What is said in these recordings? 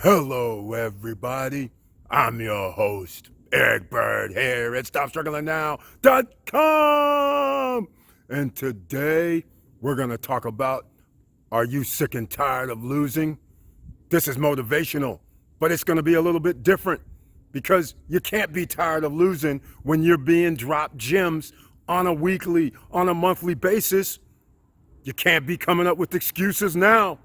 Hello, everybody. I'm your host, Eric Bird, here at StopStrugglingNow.com. And today, we're going to talk about, are you sick and tired of losing? This is motivational, but it's going to be a little bit different because you can't be tired of losing when you're being dropped gems on a weekly, on a monthly basis. You can't be coming up with excuses now.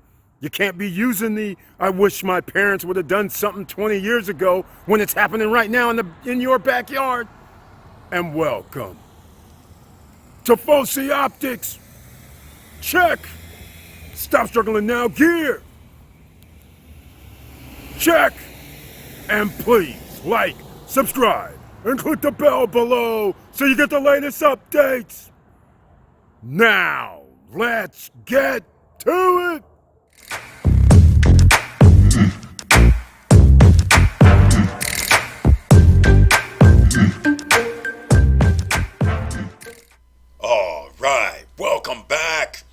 You can't be using I wish my parents would have done something 20 years ago when it's happening right now in your backyard. And welcome to Foci Optics. Check. Stop struggling now gear. Check. And please like, subscribe, and click the bell below so you get the latest updates. Now, let's get to it. All right, welcome back.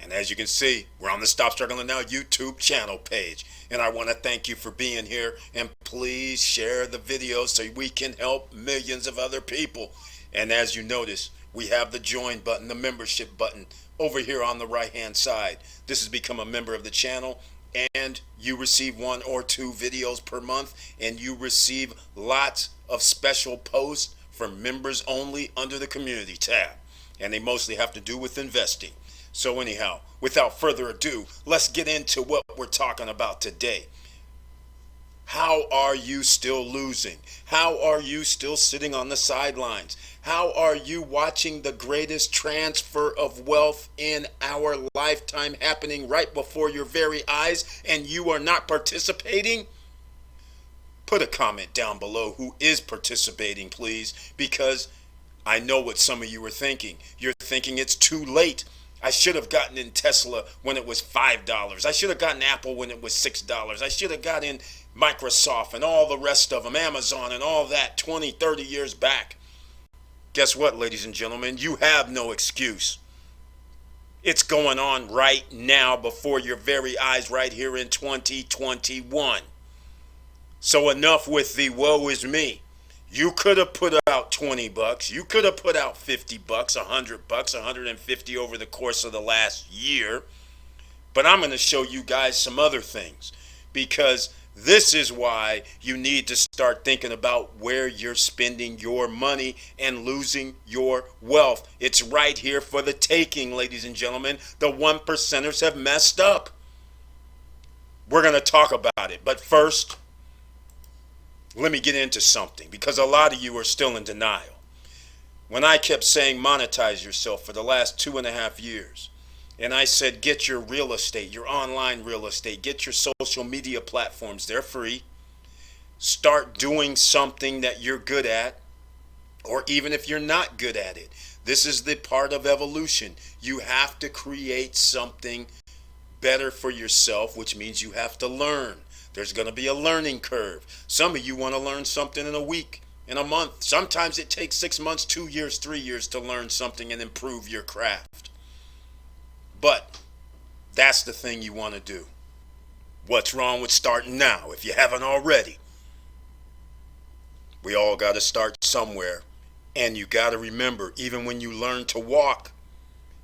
And as you can see, we're on the Stop Struggling Now YouTube channel page. And I want to thank you for being here. And please share the video so we can help millions of other people. And as you notice, we have the join button, the membership button over here on the right hand side. This has become a member of the channel. And you receive 1 or 2 videos per month. And you receive lots of special posts for members only under the community tab. And they mostly have to do with investing. So anyhow, without further ado, let's get into what we're talking about today. How are you still losing? How are you still sitting on the sidelines? How are you watching the greatest transfer of wealth in our lifetime happening right before your very eyes and you are not participating? Put a comment down below who is participating, please, because I know what some of you are thinking. You're thinking it's too late. I should have gotten in Tesla when it was $5. I should have gotten Apple when it was $6. I should have gotten Microsoft and all the rest of them, Amazon and all that 20, 30 years back. Guess what, ladies and gentlemen? You have no excuse. It's going on right now before your very eyes right here in 2021. So enough with the woe is me. You could have put out $20. You could have put out $50, $100, $150 over the course of the last year. But I'm going to show you guys some other things, because this is why you need to start thinking about where you're spending your money and losing your wealth. It's right here for the taking, ladies and gentlemen. The 1%ers have messed up. We're going to talk about it. But first, let me get into something, because a lot of you are still in denial. When I kept saying monetize yourself for the last 2.5 years, and I said get your real estate, your online real estate, get your social media platforms, they're free. Start doing something that you're good at, or even if you're not good at it. This is the part of evolution. You have to create something better for yourself, which means you have to learn. There's going to be a learning curve. Some of you want to learn something in a week, in a month. Sometimes it takes 6 months, 2 years, 3 years to learn something and improve your craft. But that's the thing you want to do. What's wrong with starting now if you haven't already? We all got to start somewhere. And you got to remember, even when you learn to walk,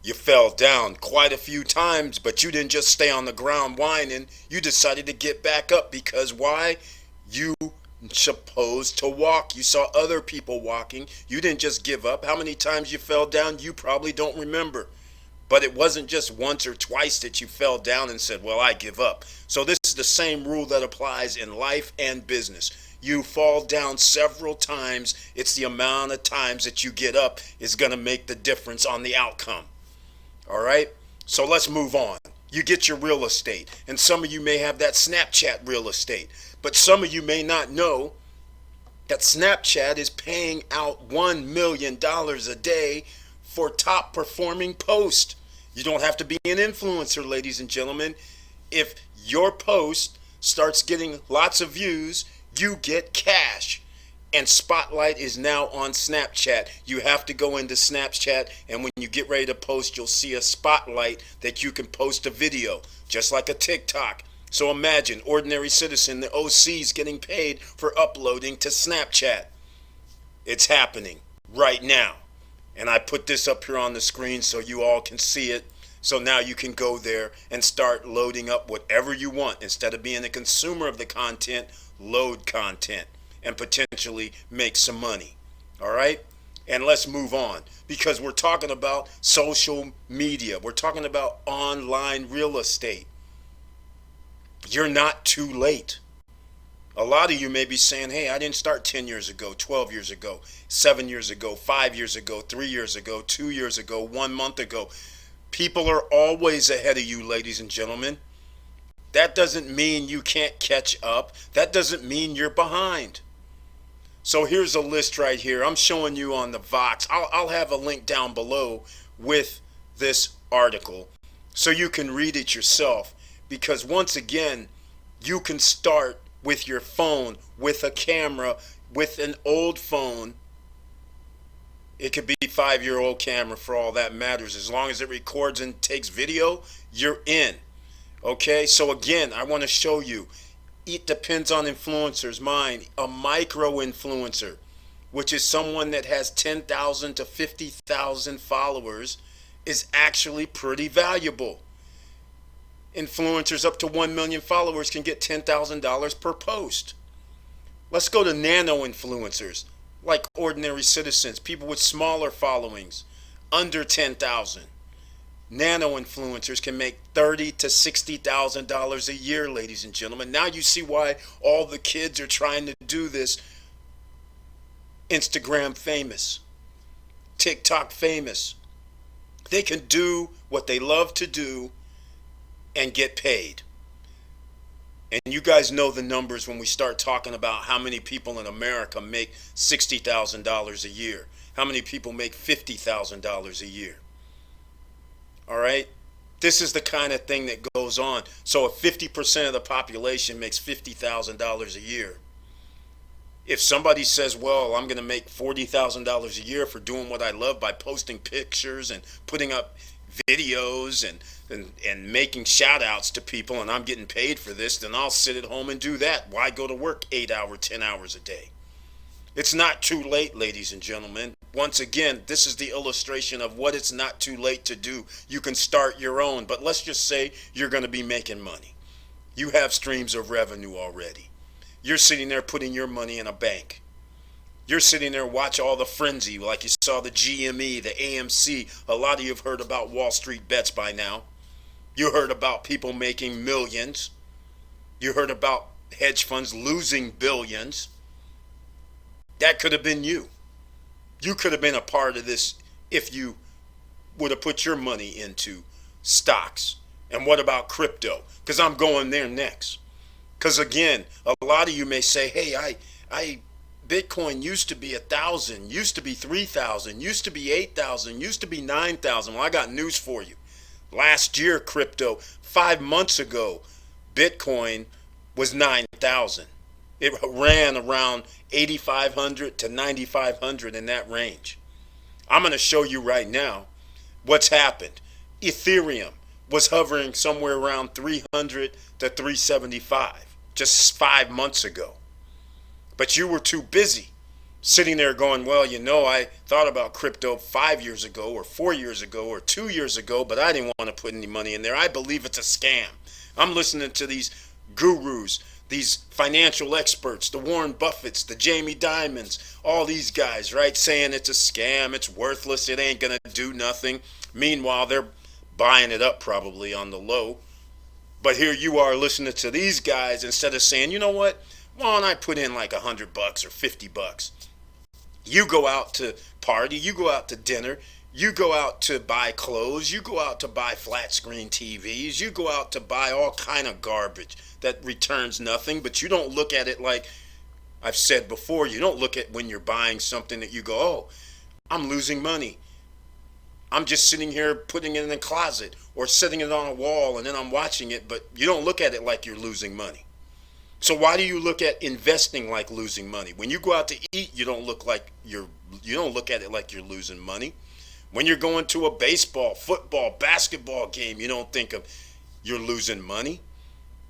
you fell down quite a few times, but you didn't just stay on the ground whining. You decided to get back up, because why? You supposed to walk. You saw other people walking. You didn't just give up. How many times you fell down, you probably don't remember. But it wasn't just once or twice that you fell down and said, well, I give up. So this is the same rule that applies in life and business. You fall down several times. It's the amount of times that you get up is going to make the difference on the outcome. All right, so let's move on. You get your real estate, and some of you may have that Snapchat real estate, but some of you may not know that Snapchat is paying out $1 million a day for top performing posts. You don't have to be an influencer, ladies and gentlemen. If your post starts getting lots of views, you get cash. And Spotlight is now on Snapchat. You have to go into Snapchat, and when you get ready to post, you'll see a Spotlight that you can post a video, just like a TikTok. So imagine ordinary citizen, the OCs getting paid for uploading to Snapchat. It's happening right now. And I put this up here on the screen so you all can see it. So now you can go there and start loading up whatever you want. Instead of being a consumer of the content, load content and potentially make some money. All right? And let's move on, because we're talking about social media. We're talking about online real estate. You're not too late. A lot of you may be saying, hey, I didn't start 10 years ago, 12 years ago, 7 years ago, 5 years ago, 3 years ago, 2 years ago, 1 month ago. People are always ahead of you, ladies and gentlemen. That doesn't mean you can't catch up. That doesn't mean you're behind. So here's a list right here. I'm showing you on the Vox. I'll have a link down below with this article so you can read it yourself. Because once again, you can start with your phone, with a camera, with an old phone. It could be a 5-year-old camera for all that matters. As long as it records and takes video, you're in. Okay, so again, I want to show you. It depends on influencers. Mine, a micro influencer, which is someone that has 10,000 to 50,000 followers, is actually pretty valuable. Influencers up to 1 million followers can get $10,000 per post. Let's go to nano influencers, like ordinary citizens, people with smaller followings, under 10,000. Nano influencers can make $30,000 to $60,000 a year, ladies and gentlemen. Now you see why all the kids are trying to do this. Instagram famous, TikTok famous. They can do what they love to do and get paid. And you guys know the numbers when we start talking about how many people in America make $60,000 a year. How many people make $50,000 a year? All right? This is the kind of thing that goes on. So if 50% of the population makes $50,000 a year, if somebody says, well, I'm going to make $40,000 a year for doing what I love by posting pictures and putting up videos and making shout outs to people, and I'm getting paid for this, then I'll sit at home and do that. Why go to work 8 hours, 10 hours a day? It's not too late, ladies and gentlemen. Once again, this is the illustration of what it's not too late to do. You can start your own, but let's just say you're going to be making money. You have streams of revenue already. You're sitting there putting your money in a bank. You're sitting there watch all the frenzy, like you saw the GME, the AMC. A lot of you have heard about Wall Street bets by now. You heard about people making millions. You heard about hedge funds losing billions. That could have been you. You could have been a part of this if you would have put your money into stocks. And what about crypto? Because I'm going there next. Because again, a lot of you may say, hey, Bitcoin used to be 1,000, used to be 3,000, used to be 8,000, used to be 9,000. Well, I got news for you. Last year, crypto, 5 months ago, Bitcoin was 9,000. It ran around 8,500 to 9,500 in that range. I'm going to show you right now what's happened. Ethereum was hovering somewhere around 300 to 375 just 5 months ago. But you were too busy sitting there going, well, I thought about crypto 5 years ago or 4 years ago or 2 years ago, but I didn't want to put any money in there. I believe it's a scam. I'm listening to these gurus, these financial experts, the Warren Buffetts, the Jamie Dimons, all these guys, right, saying it's a scam, it's worthless, it ain't going to do nothing. Meanwhile, they're buying it up probably on the low. But here you are listening to these guys instead of saying, you know what? Why don't I put in like $100 or $50? You go out to party, you go out to dinner, you go out to buy clothes, you go out to buy flat screen TVs, you go out to buy all kind of garbage that returns nothing, but you don't look at it like I've said before. You don't look at when you're buying something that you go, oh, I'm losing money. I'm just sitting here putting it in the closet or setting it on a wall and then I'm watching it, but you don't look at it like you're losing money. So why do you look at investing like losing money? When you go out to eat, you don't look at it like you're losing money. When you're going to a baseball, football, basketball game, you don't think of you're losing money.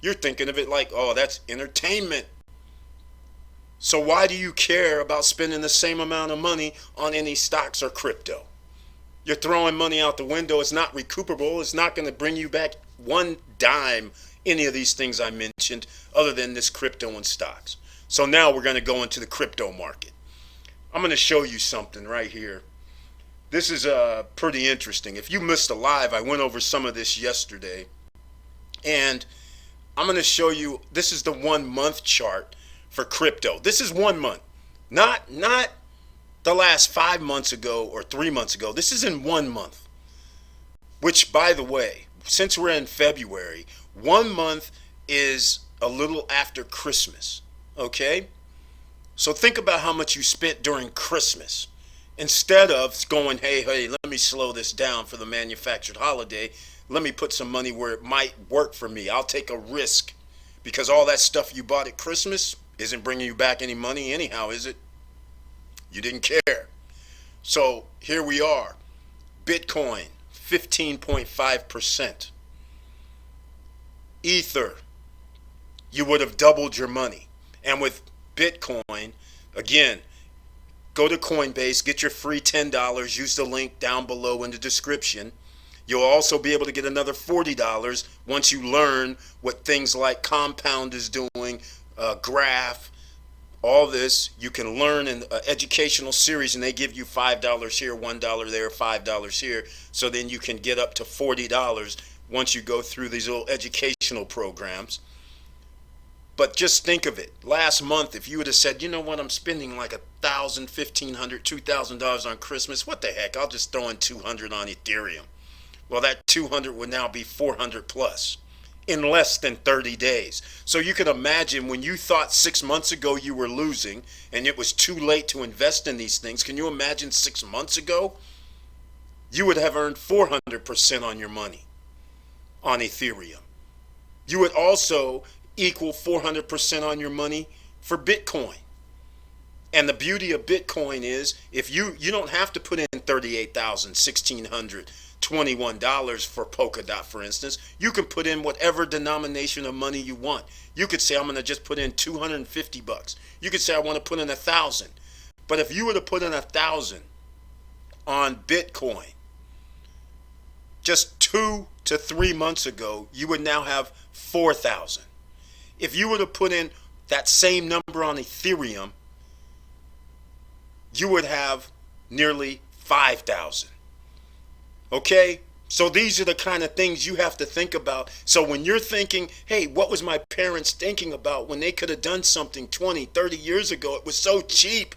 You're thinking of it like, oh, that's entertainment. So why do you care about spending the same amount of money on any stocks or crypto? You're throwing money out the window. It's not recuperable. It's not going to bring you back one dime, any of these things I mentioned, other than this crypto and stocks. So now we're going to go into the crypto market. I'm going to show you something right here. This is pretty interesting. If you missed a live, I went over some of this yesterday. And I'm going to show you, this is the 1 month chart for crypto. This is 1 month. Not the last 5 months ago or 3 months ago. This is in 1 month. Which, by the way, since we're in February, 1 month is a little after Christmas. Okay? So think about how much you spent during Christmas. Instead of going, hey, let me slow this down for the manufactured holiday. Let me put some money where it might work for me. I'll take a risk. Because all that stuff you bought at Christmas isn't bringing you back any money anyhow, is it? You didn't care. So here we are. Bitcoin, 15.5%. Ether, you would have doubled your money. And with Bitcoin, again, go to Coinbase, get your free $10, use the link down below in the description. You'll also be able to get another $40 once you learn what things like Compound is doing, Graph, all this. You can learn in an educational series, and they give you $5 here, $1 there, $5 here. So then you can get up to $40 once you go through these little educational programs. But just think of it. Last month, if you would have said, you know what, I'm spending like $1,000, $1,500, $2,000 on Christmas. What the heck? I'll just throw in $200 on Ethereum. Well, that 200 would now be 400 plus in less than 30 days. So you can imagine when you thought 6 months ago you were losing and it was too late to invest in these things. Can you imagine 6 months ago? You would have earned 400% on your money on Ethereum. You would also equal 400% on your money for Bitcoin. And the beauty of Bitcoin is if you don't have to put in $38,000, $1,600, $21 for Polkadot, for instance. You can put in whatever denomination of money you want. You could say, I'm going to just put in $250. You could say, I want to put in 1,000. But if you were to put in 1,000 on Bitcoin, just 2 to 3 months ago, you would now have 4,000. If you were to put in that same number on Ethereum, you would have nearly 5,000. Okay? So these are the kind of things you have to think about. So when you're thinking, hey, what was my parents thinking about when they could have done something 20, 30 years ago? It was so cheap.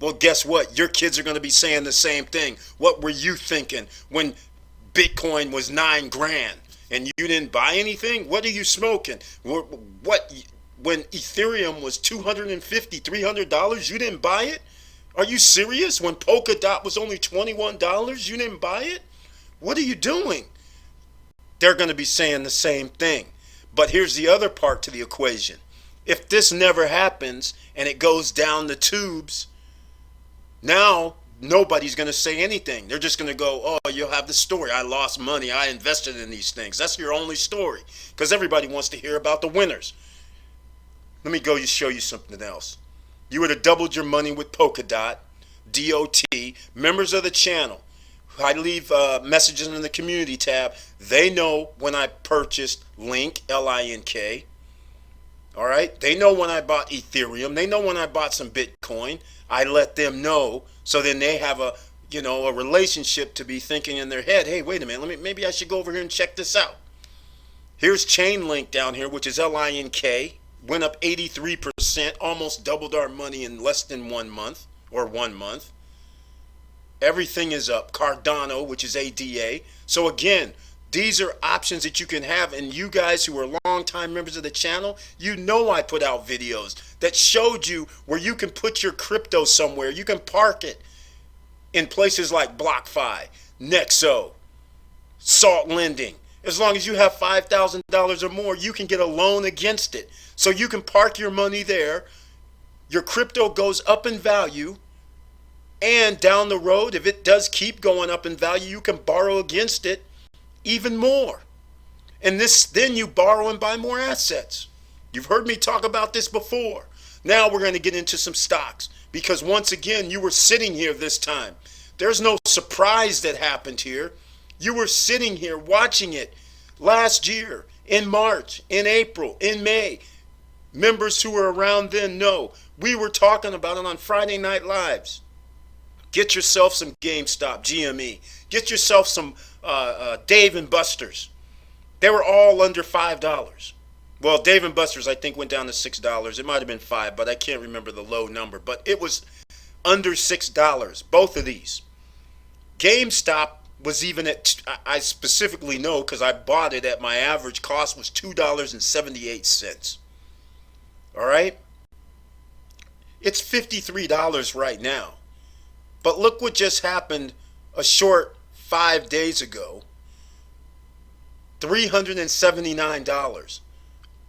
Well, guess what? Your kids are going to be saying the same thing. What were you thinking when Bitcoin was $9,000 and you didn't buy anything? What are you smoking? What when Ethereum was $250, $300, you didn't buy it? Are you serious? When Polkadot was only $21, you didn't buy it? What are you doing? They're going to be saying the same thing. But here's the other part to the equation. If this never happens and it goes down the tubes, now nobody's going to say anything. They're just going to go, oh, you'll have the story. I lost money. I invested in these things. That's your only story because everybody wants to hear about the winners. Let me go show you something else. You would have doubled your money with Polkadot, DOT, members of the channel. I leave messages in the community tab. They know when I purchased Link, L-I-N-K. All right? They know when I bought Ethereum. They know when I bought some Bitcoin. I let them know. So then they have a relationship to be thinking in their head, hey, wait a minute, maybe I should go over here and check this out. Here's Chainlink down here, which is L-I-N-K. Went up 83%, almost doubled our money in less than 1 month or 1 month. Everything is up. Cardano, which is ADA. So again, these are options that you can have. And you guys who are longtime members of the channel, you know I put out videos that showed you where you can put your crypto somewhere. You can park it in places like BlockFi, Nexo, Salt Lending. As long as you have $5,000 or more, you can get a loan against it. So you can park your money there. Your crypto goes up in value. And down the road, if it does keep going up in value, you can borrow against it even more. And then you borrow and buy more assets. You've heard me talk about this before. Now we're going to get into some stocks because once again, you were sitting here this time. There's no surprise that happened here. You were sitting here watching it last year, in March, in April, in May. Members who were around then know we were talking about it on Friday Night Lives. Get yourself some GameStop, GME. Get yourself some Dave and Buster's. They were all under $5. Well, Dave and Buster's I think went down to $6. It might have been $5, but I can't remember the low number. But it was under $6, both of these. GameStop was even at, I specifically know because I bought it at my average cost was $2.78. All right? It's $53 right now. But look what just happened a short 5 days ago. $379.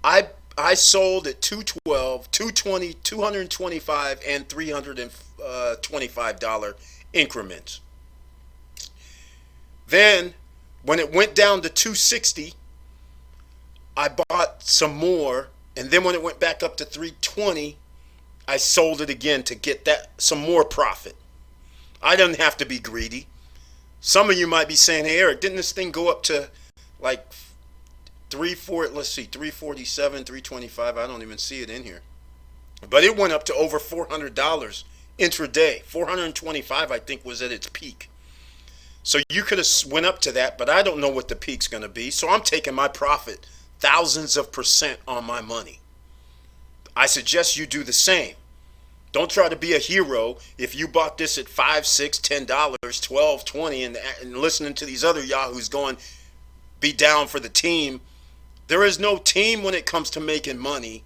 I sold at $212, $220, $225, and $325 increments. Then, when it went down to $260, I bought some more, and then when it went back up to $320, I sold it again to get that some more profit. I didn't have to be greedy. Some of you might be saying, "Hey Eric, didn't this thing go up to like 347, 325? I don't even see it in here." But it went up to over $400 intraday. 425 I think was at its peak. So you could have went up to that, but I don't know what the peak's going to be. So I'm taking my profit, thousands of percent on my money. I suggest you do the same. Don't try to be a hero if you bought this at $5, $6, $10, 12, 20, and listening to these other yahoos going, be down for the team. There is no team when it comes to making money.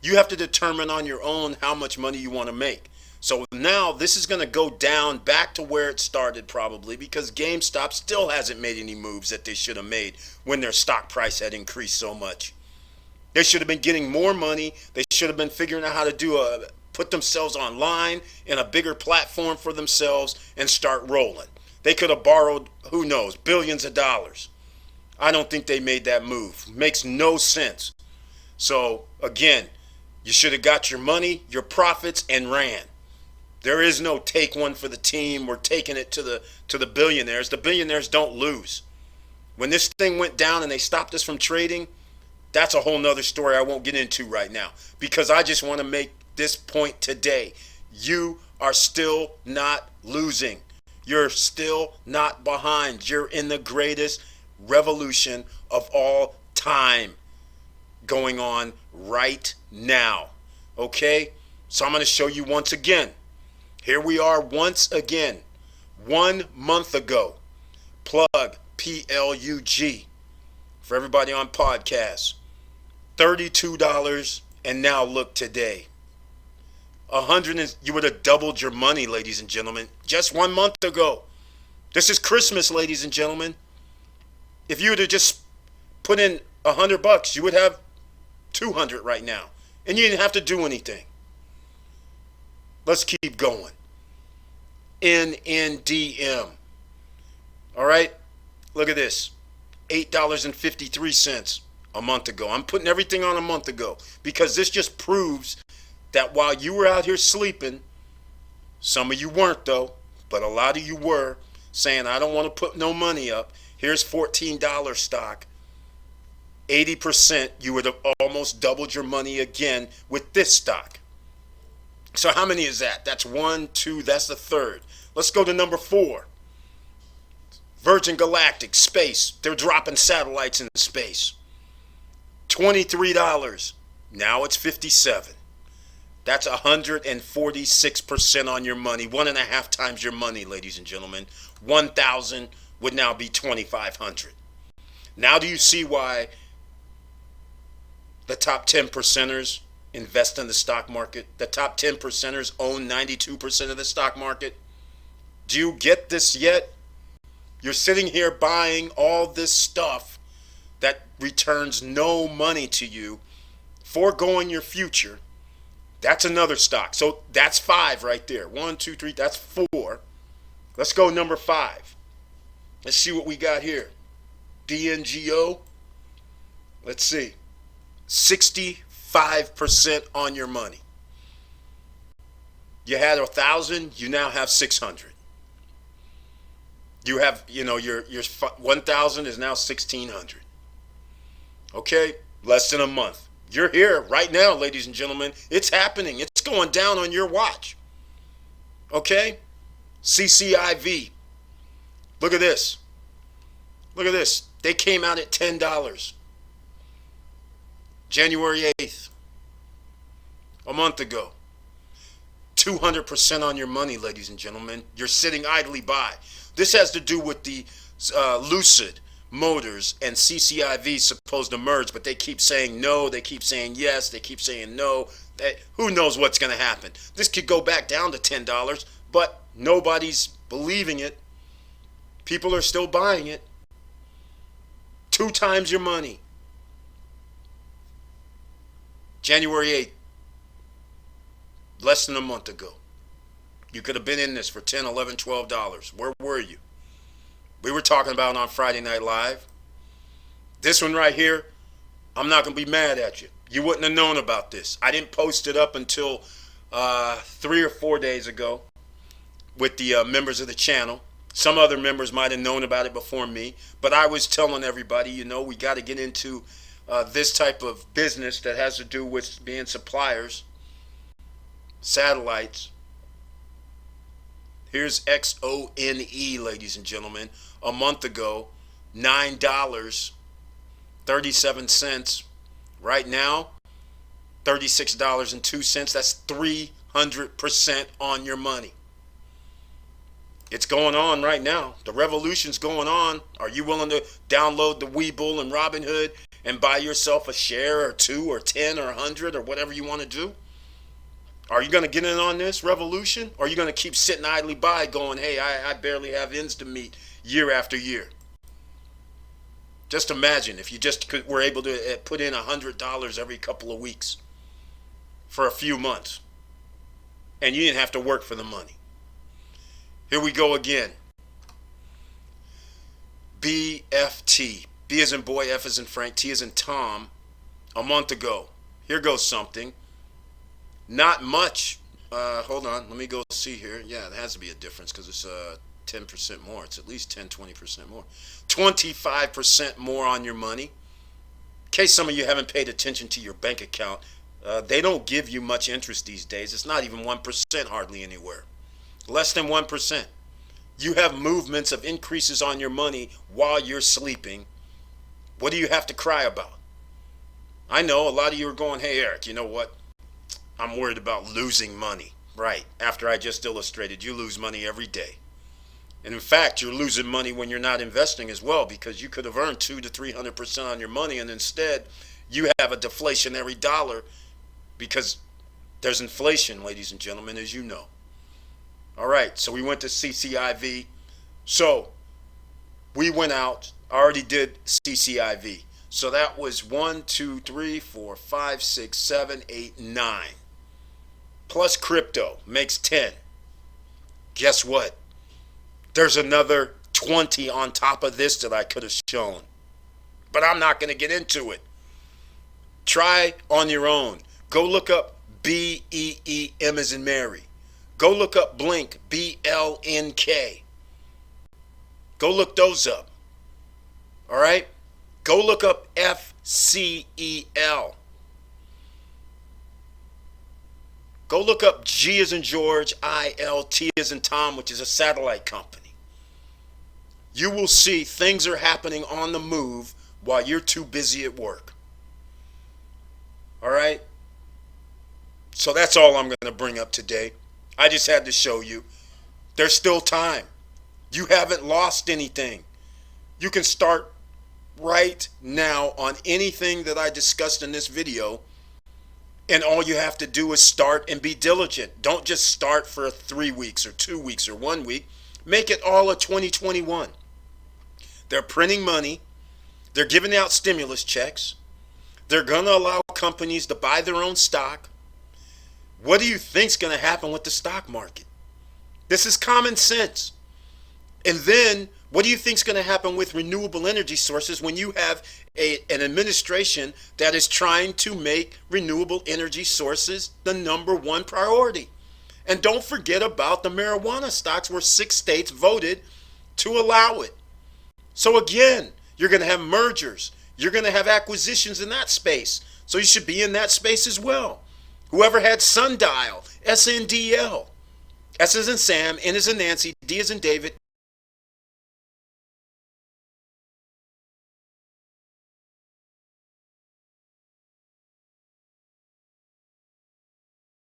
You have to determine on your own how much money you want to make. So now this is going to go down back to where it started probably because GameStop still hasn't made any moves that they should have made when their stock price had increased so much. They should have been getting more money. They should have been figuring out how to put themselves online in a bigger platform for themselves and start rolling. They could have borrowed, who knows, billions of dollars. I don't think they made that move. Makes no sense. So again, you should have got your money, your profits, and ran. There is no take one for the team. We're taking it to the billionaires. The billionaires don't lose. When this thing went down and they stopped us from trading, that's a whole nother story I won't get into right now because I just want to make this point today. You are still not losing. You're still not behind. You're in the greatest revolution of all time going on right now. Okay? So I'm going to show you once again. Here we are once again. 1 month ago. Plug, Plug. For everybody on podcasts. $32 and now look today. You would have doubled your money, ladies and gentlemen, just 1 month ago. This is Christmas, ladies and gentlemen. If you would have just put in $100, you would have 200 right now, and you didn't have to do anything. Let's keep going. NNDM. All right, look at this. $8.53 a month ago. I'm putting everything on a month ago because this just proves that while you were out here sleeping, some of you weren't though, but a lot of you were saying, I don't want to put no money up. Here's $14 stock. 80%, you would have almost doubled your money again with this stock. So how many is that? That's 1, 2, that's the third. Let's go to number 4. Virgin Galactic, space. They're dropping satellites in space. $23. Now it's $57. That's 146% on your money. 1.5 times your money, ladies and gentlemen. 1,000 would now be 2,500. Now do you see why the top 10 percenters invest in the stock market? The top 10 percenters own 92% of the stock market. Do you get this yet? You're sitting here buying all this stuff that returns no money to you, foregoing your future. That's another stock. So that's 5 right there. 1, 2, 3, that's 4. Let's go number 5. Let's see what we got here. DNGO. Let's see. 65% on your money. You had 1,000, you now have 600. You have, your 1,000 is now 1,600. Okay, less than a month. You're here right now, ladies and gentlemen. It's happening. It's going down on your watch. Okay? CCIV. Look at this. Look at this. They came out at $10. January 8th. A month ago. 200% on your money, ladies and gentlemen. You're sitting idly by. This has to do with the Lucid Motors and CCIV supposed to merge, but they keep saying no, they keep saying yes, they keep saying no. Who knows what's going to happen? This could go back down to $10, but nobody's believing it. People are still buying it. 2 times your money. January 8th. Less than a month ago. You could have been in this for $10, $11, $12. Where were you? We were talking about it on Friday Night Live. This one right here, I'm not going to be mad at you. You wouldn't have known about this. I didn't post it up until 3 or 4 days ago with the members of the channel. Some other members might have known about it before me, but I was telling everybody, we got to get into this type of business that has to do with being suppliers, satellites. Here's XONE, ladies and gentlemen. A month ago, $9.37. Right now, $36.02. That's 300% on your money. It's going on right now. The revolution's going on. Are you willing to download the Webull and Robinhood and buy yourself a share or 2 or 10 or 100 or whatever you want to do? Are you going to get in on this revolution? Or are you going to keep sitting idly by going, hey, I barely have ends to meet year after year? Just imagine if you just were able to put in $100 every couple of weeks for a few months. And you didn't have to work for the money. Here we go again. BFT. B as in boy, F as in Frank, T as in Tom. A month ago. Here goes something. Not much. Hold on. Let me go see here. Yeah, there has to be a difference because it's 10% more. It's at least 10, 20% more. 25% more on your money. In case some of you haven't paid attention to your bank account, they don't give you much interest these days. It's not even 1% hardly anywhere. Less than 1%. You have movements of increases on your money while you're sleeping. What do you have to cry about? I know a lot of you are going, hey, Eric, you know what? I'm worried about losing money. Right. After I just illustrated, you lose money every day. And in fact, you're losing money when you're not investing as well, because you could have earned 200 to 300% on your money, and instead you have a deflationary dollar because there's inflation, ladies and gentlemen, as you know. All right, so we went to CCIV. So we went out, already did CCIV. So that was 1, 2, 3, 4, 5, 6, 7, 8, 9. Plus crypto makes 10. Guess what? There's another 20 on top of this that I could have shown. But I'm not going to get into it. Try on your own. Go look up BEEM as in Mary. Go look up Blink, BLNK. Go look those up. All right? Go look up FCEL. Go look up G as in George, ILT as in Tom, which is a satellite company. You will see things are happening on the move while you're too busy at work. All right? So that's all I'm going to bring up today. I just had to show you. There's still time. You haven't lost anything. You can start right now on anything that I discussed in this video. And all you have to do is start and be diligent. Don't just start for 3 weeks or 2 weeks or 1 week. Make it all of 2021. They're printing money. They're giving out stimulus checks. They're going to allow companies to buy their own stock. What do you think's going to happen with the stock market? This is common sense. And then What do you think is going to happen with renewable energy sources when you have an administration that is trying to make renewable energy sources the number one priority? And don't forget about the marijuana stocks where 6 states voted to allow it. So again, you're going to have mergers. You're going to have acquisitions in that space. So you should be in that space as well. Whoever had Sundial, SNDL, S as in Sam, N as in Nancy, D as in David,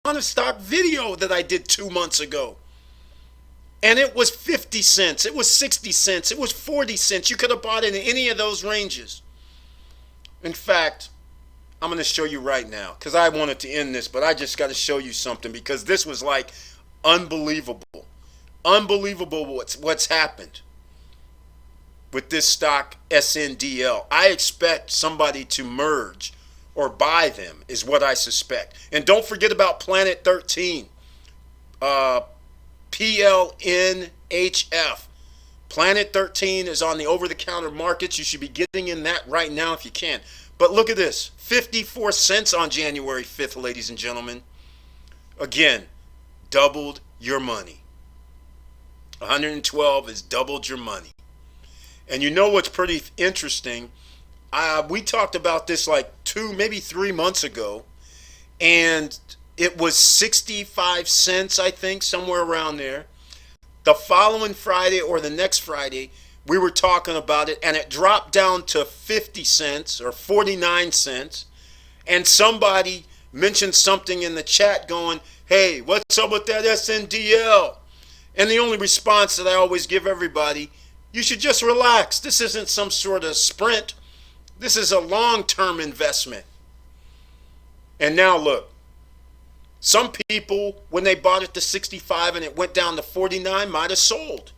on a stock video that I did 2 months ago. And it was 50 cents, it was 60 cents, it was 40 cents. You could have bought it in any of those ranges. In fact, I'm going to show you right now because I wanted to end this, but I just got to show you something because this was like unbelievable. Unbelievable what's happened with this stock SNDL. I expect somebody to merge or buy them is what I suspect. And don't forget about Planet 13. PLNHF. Planet 13 is on the over-the-counter markets. You should be getting in that right now if you can. But look at this. 54 cents on January 5th, ladies and gentlemen. Again, doubled your money. 112 has doubled your money. And you know what's pretty interesting? We talked about this like 2, maybe 3 months ago. And it was 65 cents, I think, somewhere around there. The following Friday or the next Friday, we were talking about it, and it dropped down to 50 cents or 49 cents. And somebody mentioned something in the chat going, hey, what's up with that SNDL? And the only response that I always give everybody, you should just relax. This isn't some sort of sprint. This is a long-term investment. And now look, some people, when they bought it to 65 and it went down to 49, might have sold.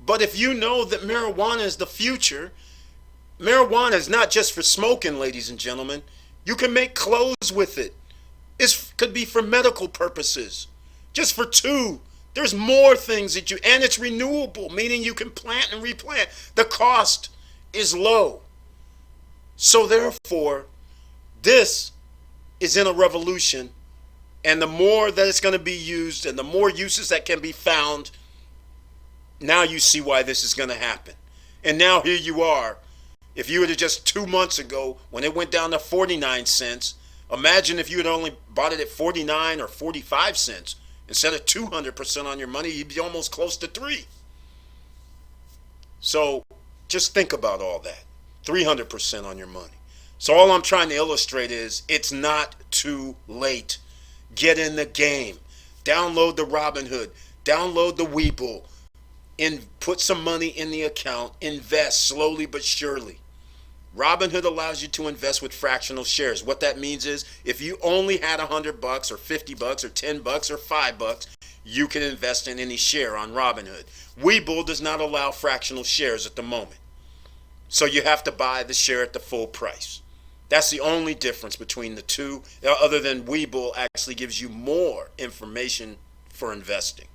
But if you know that marijuana is the future, marijuana is not just for smoking, ladies and gentlemen. You can make clothes with it. It could be for medical purposes. Just for 2. There's more things that and it's renewable, meaning you can plant and replant. The cost is low. So therefore, this is in a revolution. And the more that it's going to be used and the more uses that can be found, now you see why this is going to happen. And now here you are. If you would have just 2 months ago, when it went down to 49 cents, imagine if you had only bought it at 49 or 45 cents. Instead of 200% on your money, you'd be almost close to 3. So just think about all that. 300% on your money. So all I'm trying to illustrate is it's not too late. Get in the game. Download the Robinhood. Download the Webull. And put some money in the account. Invest slowly but surely. Robinhood allows you to invest with fractional shares. What that means is if you only had $100 or $50 or $10 or $5, you can invest in any share on Robinhood. Webull does not allow fractional shares at the moment. So you have to buy the share at the full price. That's the only difference between the two, other than Webull actually gives you more information for investing.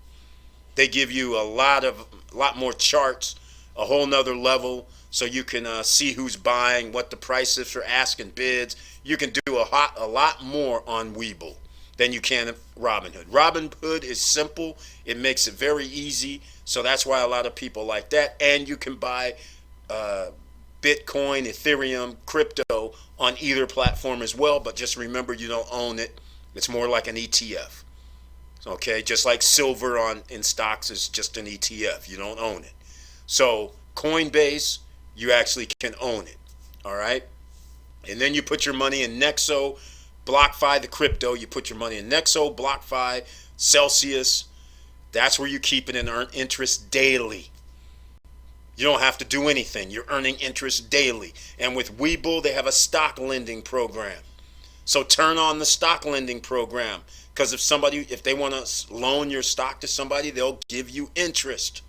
They give you a lot more charts, a whole nother level, so you can see who's buying, what the price is for asking bids. You can do a lot more on Webull than you can in Robinhood. Robinhood is simple. It makes it very easy, so that's why a lot of people like that. And you can buy Bitcoin, Ethereum, crypto on either platform as well, but just remember you don't own it. It's more like an ETF. Okay, just like silver in stocks is just an ETF. You don't own it. So Coinbase, you actually can own it. All right? And then you put your money in Nexo, BlockFi, the crypto. You put your money in Nexo, BlockFi, Celsius. That's where you keep it and earn interest daily. You don't have to do anything. You're earning interest daily. And with Webull, they have a stock lending program. So turn on the stock lending program. Because if they want to loan your stock to somebody, they'll give you interest.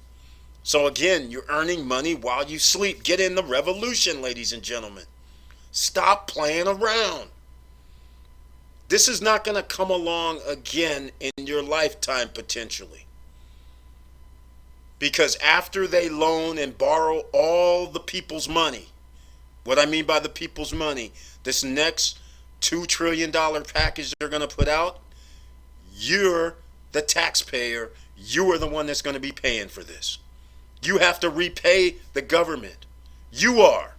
So again, you're earning money while you sleep. Get in the revolution, ladies and gentlemen. Stop playing around. This is not going to come along again in your lifetime, potentially. Because after they loan and borrow all the people's money, what I mean by the people's money, this next $2 trillion package they're going to put out, you're the taxpayer. You are the one that's going to be paying for this. You have to repay the government. You are.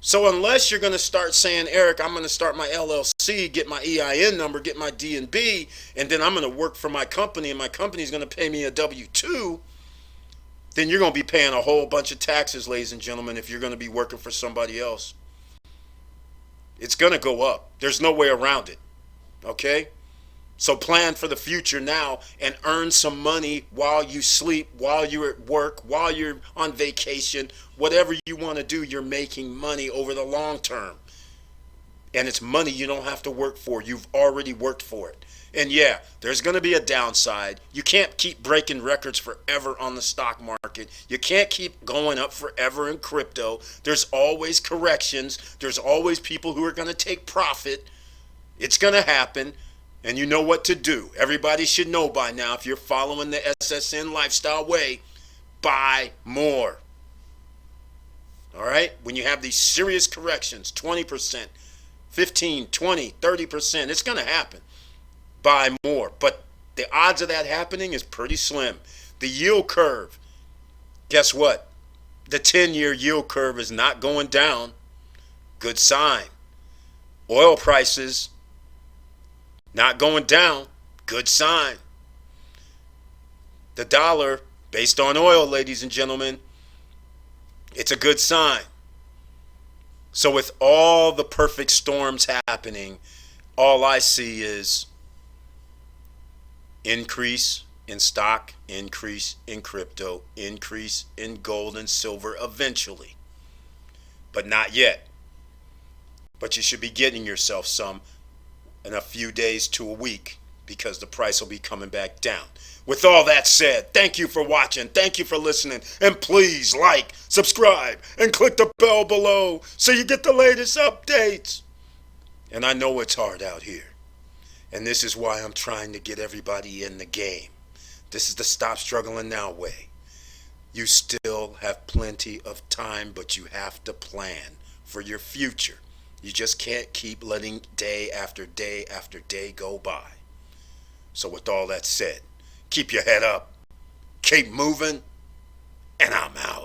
So unless you're going to start saying, Eric, I'm going to start my LLC, get my EIN number, get my D&B, and then I'm going to work for my company and my company's going to pay me a W-2, then you're going to be paying a whole bunch of taxes, ladies and gentlemen, if you're going to be working for somebody else. It's going to go up. There's no way around it. Okay? So plan for the future now and earn some money while you sleep, while you're at work, while you're on vacation. Whatever you want to do, you're making money over the long term. And it's money you don't have to work for. You've already worked for it. And yeah, there's going to be a downside. You can't keep breaking records forever on the stock market. You can't keep going up forever in crypto. There's always corrections. There's always people who are going to take profit. It's going to happen. And you know what to do. Everybody should know by now, if you're following the SSN lifestyle way, buy more. All right? When you have these serious corrections, 20%, 15, 20, 30%, it's going to happen. Buy more. But the odds of that happening is pretty slim. The yield curve, guess what? The 10-year yield curve is not going down. Good sign. Oil prices not going down. Good sign. The dollar, based on oil, ladies and gentlemen, it's a good sign. So with all the perfect storms happening, all I see is increase in stock, increase in crypto, increase in gold and silver eventually. But not yet. But you should be getting yourself some in a few days to a week, because the price will be coming back down. With all that said, thank you for watching, thank you for listening, and please like, subscribe, and click the bell below so you get the latest updates. And I know it's hard out here, and this is why I'm trying to get everybody in the game. This is the Stop Struggling Now way. You still have plenty of time, but you have to plan for your future. You just can't keep letting day after day after day go by. So with all that said, keep your head up, keep moving, and I'm out.